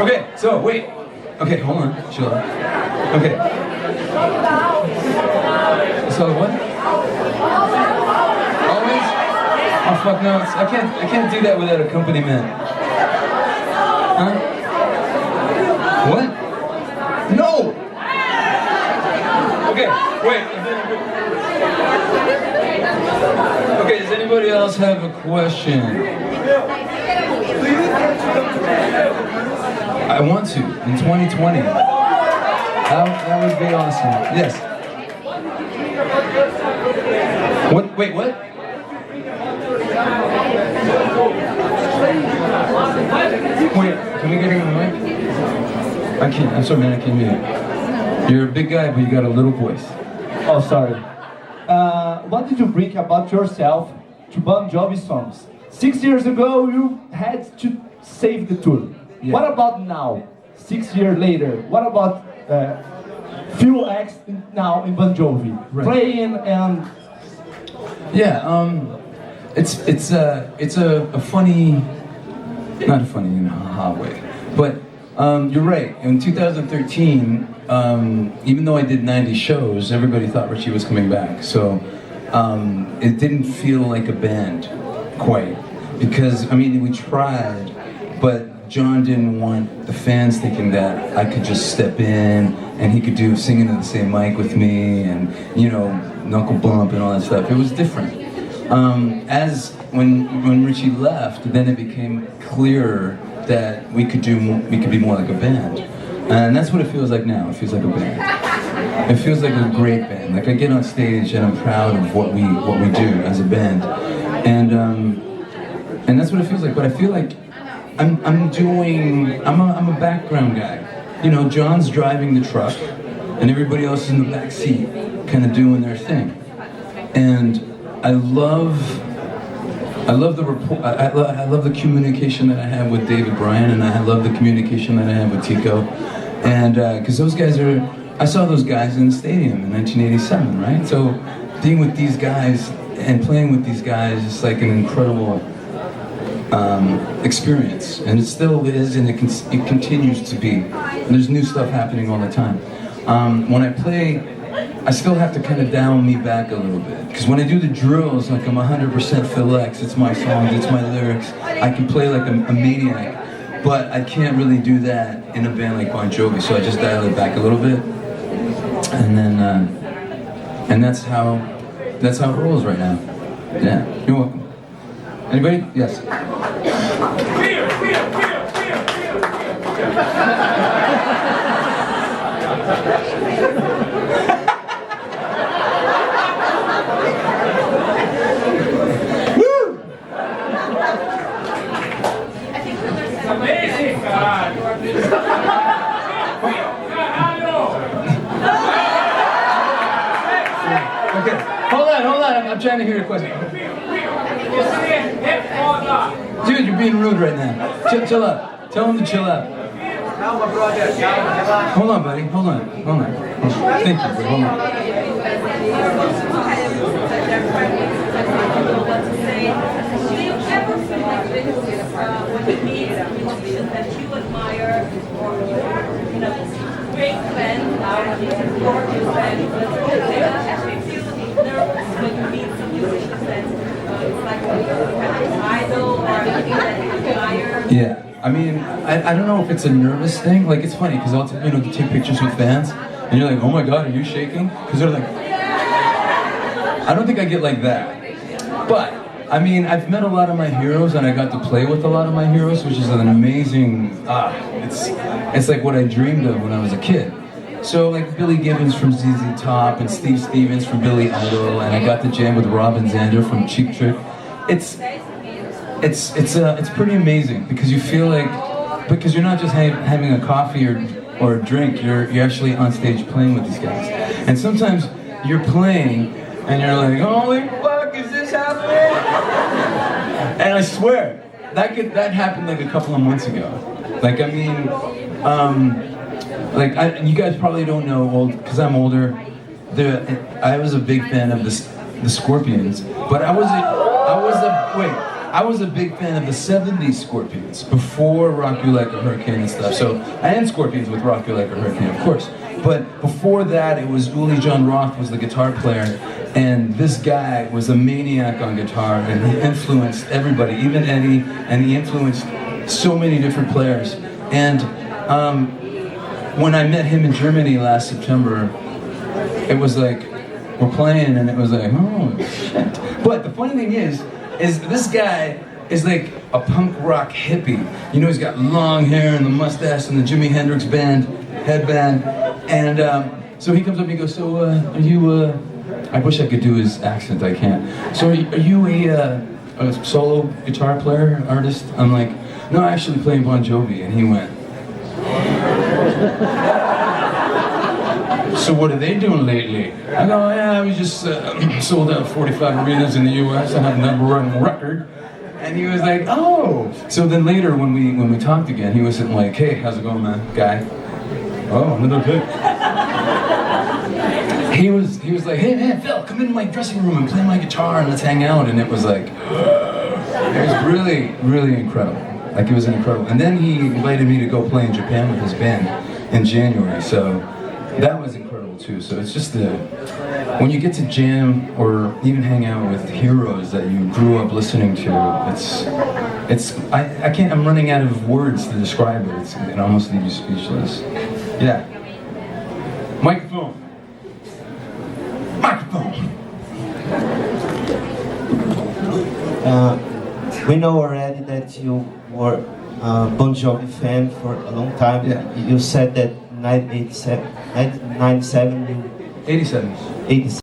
Okay, so wait. Okay, hold on, chill out. Okay. So what? Always? Oh fuck no! I can't do that without accompaniment. Huh? What? No! Okay, wait. Okay, does anybody else have a question? I want to, in 2020. That would be awesome. Yes. What? Wait, what? Wait, can we get him on the mic? I can't, I'm sorry man, I can't hear you. You're a big guy, but you got a little voice. Oh, sorry. What did you bring about yourself to Bon Jovi songs? 6 years ago, you had to save the tour. Yeah. What about now? 6 years later, what about few acts now in Bon Jovi? Right. Playing and... Yeah, it's a funny, not a funny in a ha-ha way, but you're right. In 2013, even though I did 90 shows, everybody thought Richie was coming back. So it didn't feel like a band, quite. Because, I mean, we tried, but John didn't want the fans thinking that I could just step in and he could do singing in the same mic with me and, you know, knuckle bump and all that stuff. It was different. As when Richie left, then it became clearer that we could be more like a band. And that's what it feels like now. It feels like a band. It feels like a great band. Like I get on stage and I'm proud of what we do as a band. And that's what it feels like. But I feel like I'm a background guy. You know, John's driving the truck and everybody else is in the back seat kind of doing their thing. And I love the rapport. I love the communication that I have with David Bryan, and I love the communication that I have with Tico. And because those guys I saw those guys in the stadium in 1987, right? So being with these guys and playing with these guys is like an incredible experience, and it still is, and it continues to be. And there's new stuff happening all the time. When I play, I still have to kind of down me back a little bit, because when I do the drills, like I'm 100% Phil X. It's my songs, it's my lyrics. I can play like a maniac, but I can't really do that in a band like Bon Jovi. So I just dial it back a little bit, and then and that's how it rolls right now. Yeah, you're welcome. Anybody? Yes. Okay, hold on. I'm trying to hear your question. Dude, you're being rude right now. Chill out. Tell him to chill out. Hold on, buddy. Hold on. Thank you, buddy. Hold on. Yeah, I mean, I don't know if it's a nervous thing. Like, it's funny because I'll take pictures with fans, and you're like, oh my god, are you shaking? Because they're like, I don't think I get like that. But I mean, I've met a lot of my heroes, and I got to play with a lot of my heroes, which is an amazing. It's like what I dreamed of when I was a kid. So like Billy Gibbons from ZZ Top and Steve Stevens from Billy Idol, and I got to jam with Robin Zander from Cheap Trick. It's pretty amazing because you feel like, because you're not just having a coffee or a drink, you're actually on stage playing with these guys. And sometimes you're playing and you're like, holy fuck, is this happening? And I swear, that happened like a couple of months ago. Like, I mean, you guys probably don't know, because I'm older, I was a big fan of the Scorpions, but I was a I was a big fan of the 70s Scorpions, before Rock You Like a Hurricane and stuff. So, and Scorpions with Rock You Like a Hurricane, of course. But before that, it was Uli John Roth was the guitar player, and this guy was a maniac on guitar, and he influenced everybody, even Eddie, and he influenced so many different players. And when I met him in Germany last September, it was like, we're playing, and it was like, oh shit. But the funny thing is this guy is like a punk rock hippie. You know, he's got long hair and the mustache and the Jimi Hendrix headband. And so he comes up and he goes, so are you, I wish I could do his accent, I can't. So are you a solo guitar player, artist? I'm like, no, I actually play Bon Jovi. And he went, so what are they doing lately? I go, yeah, we just sold out 45 arenas in the US. I have a #1 record. And he was like, oh. So then later when we talked again, he wasn't like, hey, how's it going, man, guy? Oh, another pick. He was like, hey man, Phil, come into my dressing room and play my guitar and let's hang out. And it was like, it was really, really incredible. Like, it was incredible. And then he invited me to go play in Japan with his band in January. So that was incredible too. So it's just when you get to jam or even hang out with heroes that you grew up listening to, I can't, I'm running out of words to describe it. It almost leaves you speechless. Yeah. Microphone. We know already that you were a Bon Jovi fan for a long time. Yeah. You said that 1997, 87. 87.